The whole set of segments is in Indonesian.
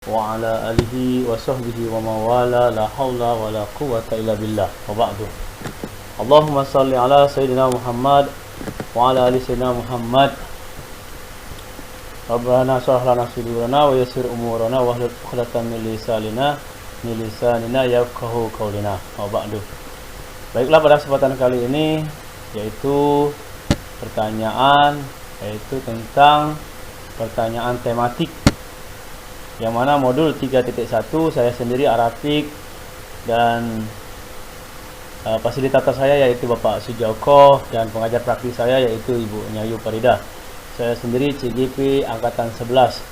wa ala alihi wa sahbihi wa mawala la hawla wa la quwwata illa billah wa ba'du. Allahumma salli ala Sayyidina Muhammad wa ala ali Sayyidina Muhammad. Rabbana syrah lana sudurana wa yassir umurana wa hlul 'uqdatam min lisanina yafqahu qaulana wa ba'du. Baiklah, pada kesempatan kali ini yaitu tentang pertanyaan tematik, yang mana modul 3.1 saya sendiri Arafik dan fasilitator saya yaitu Bapak Sujoko dan pengajar praktis saya yaitu Ibu Nyayu Farida. Saya sendiri CGP angkatan 11.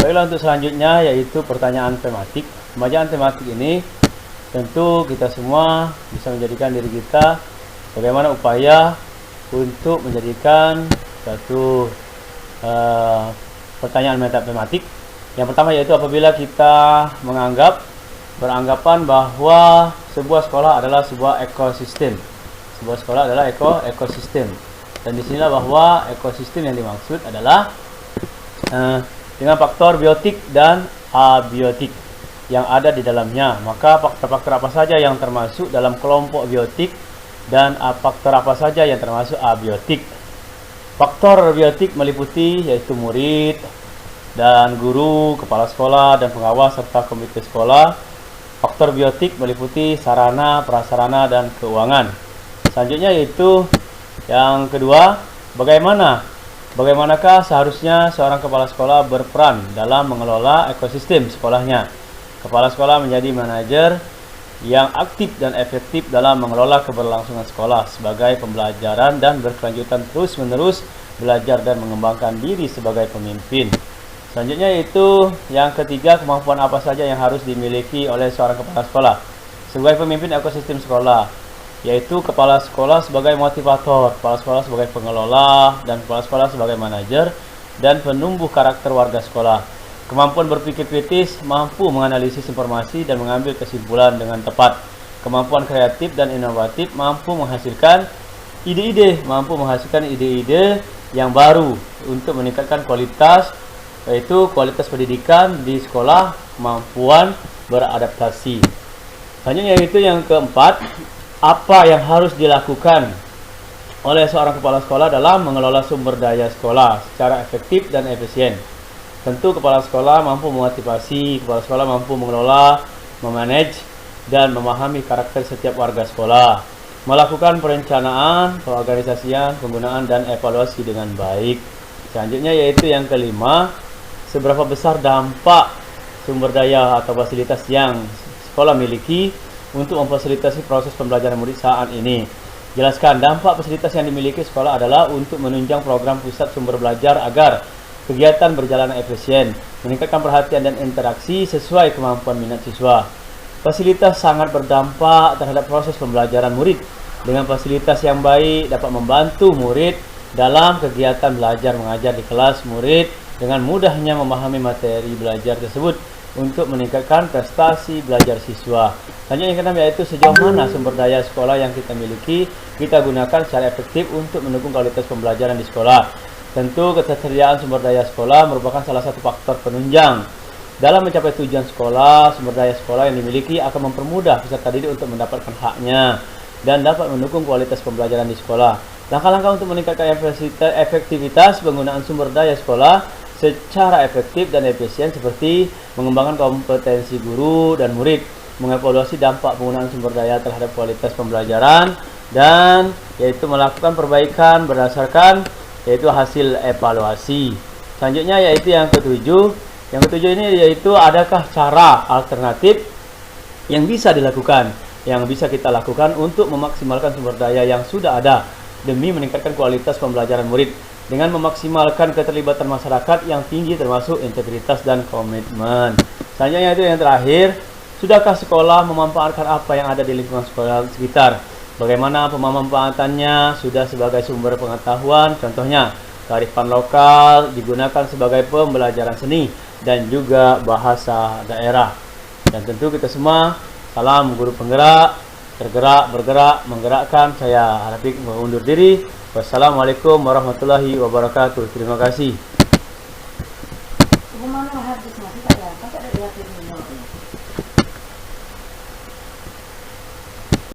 Baiklah, untuk selanjutnya yaitu pertanyaan tematik. Pembacaan tematik ini tentu kita semua bisa menjadikan diri kita bagaimana upaya untuk menjadikan satu pertanyaan tematik. Yang pertama yaitu apabila kita beranggapan bahwa sebuah sekolah adalah sebuah ekosistem. Sebuah sekolah adalah ekosistem. Dan disinilah bahwa ekosistem yang dimaksud adalah dengan faktor biotik dan abiotik yang ada di dalamnya. Maka faktor-faktor apa saja yang termasuk dalam kelompok biotik dan faktor apa saja yang termasuk abiotik. Faktor biotik meliputi yaitu murid dan guru, kepala sekolah dan pengawas serta komite sekolah. Faktor biotik meliputi sarana, prasarana dan keuangan. Selanjutnya yaitu yang kedua, bagaimanakah seharusnya seorang kepala sekolah berperan dalam mengelola ekosistem sekolahnya. Kepala sekolah menjadi manajer yang aktif dan efektif dalam mengelola keberlangsungan sekolah sebagai pembelajaran dan berkelanjutan terus-menerus belajar dan mengembangkan diri sebagai pemimpin. Selanjutnya yaitu yang ketiga, kemampuan apa saja yang harus dimiliki oleh seorang kepala sekolah sebagai pemimpin ekosistem sekolah, yaitu kepala sekolah sebagai motivator, kepala sekolah sebagai pengelola, dan kepala sekolah sebagai manajer dan penumbuh karakter warga sekolah. Kemampuan berpikir kritis, mampu menganalisis informasi dan mengambil kesimpulan dengan tepat. Kemampuan kreatif dan inovatif, mampu menghasilkan ide-ide yang baru untuk meningkatkan kualitas, yaitu kualitas pendidikan di sekolah, kemampuan beradaptasi. Selanjutnya yaitu yang keempat, apa yang harus dilakukan oleh seorang kepala sekolah dalam mengelola sumber daya sekolah secara efektif dan efisien. Tentu kepala sekolah mampu memotivasi, kepala sekolah mampu mengelola, memanage, dan memahami karakter setiap warga sekolah, melakukan perencanaan, pengorganisasian, penggunaan, dan evaluasi dengan baik. Selanjutnya yaitu yang kelima, seberapa besar dampak sumber daya atau fasilitas yang sekolah miliki untuk memfasilitasi proses pembelajaran murid saat ini. Jelaskan, dampak fasilitas yang dimiliki sekolah adalah untuk menunjang program pusat sumber belajar agar kegiatan berjalan efisien, meningkatkan perhatian dan interaksi sesuai kemampuan minat siswa. Fasilitas sangat berdampak terhadap proses pembelajaran murid. Dengan fasilitas yang baik dapat membantu murid dalam kegiatan belajar mengajar di kelas. Murid dengan mudahnya memahami materi belajar tersebut untuk meningkatkan prestasi belajar siswa. Selanjutnya yang keenam yaitu sejauh mana sumber daya sekolah yang kita miliki kita gunakan secara efektif untuk mendukung kualitas pembelajaran di sekolah. Tentu ketersediaan sumber daya sekolah merupakan salah satu faktor penunjang dalam mencapai tujuan sekolah. Sumber daya sekolah yang dimiliki akan mempermudah peserta didik untuk mendapatkan haknya dan dapat mendukung kualitas pembelajaran di sekolah. Langkah-langkah untuk meningkatkan efektivitas penggunaan sumber daya sekolah secara efektif dan efisien seperti mengembangkan kompetensi guru dan murid, mengevaluasi dampak penggunaan sumber daya terhadap kualitas pembelajaran, dan yaitu melakukan perbaikan berdasarkan yaitu hasil evaluasi. Selanjutnya yaitu yang ketujuh. Yang ketujuh ini yaitu adakah cara alternatif yang bisa dilakukan, yang bisa kita lakukan untuk memaksimalkan sumber daya yang sudah ada demi meningkatkan kualitas pembelajaran murid dengan memaksimalkan keterlibatan masyarakat yang tinggi termasuk integritas dan komitmen. Selanjutnya itu yang terakhir, sudahkah sekolah memanfaatkan apa yang ada di lingkungan sekolah sekitar? Bagaimana pemanfaatannya sudah sebagai sumber pengetahuan, contohnya kearifan lokal digunakan sebagai pembelajaran seni dan juga bahasa daerah. Dan tentu kita semua, salam guru penggerak, tergerak, bergerak, menggerakkan. Saya Arafik undur diri. Wassalamualaikum warahmatullahi wabarakatuh. Terima kasih.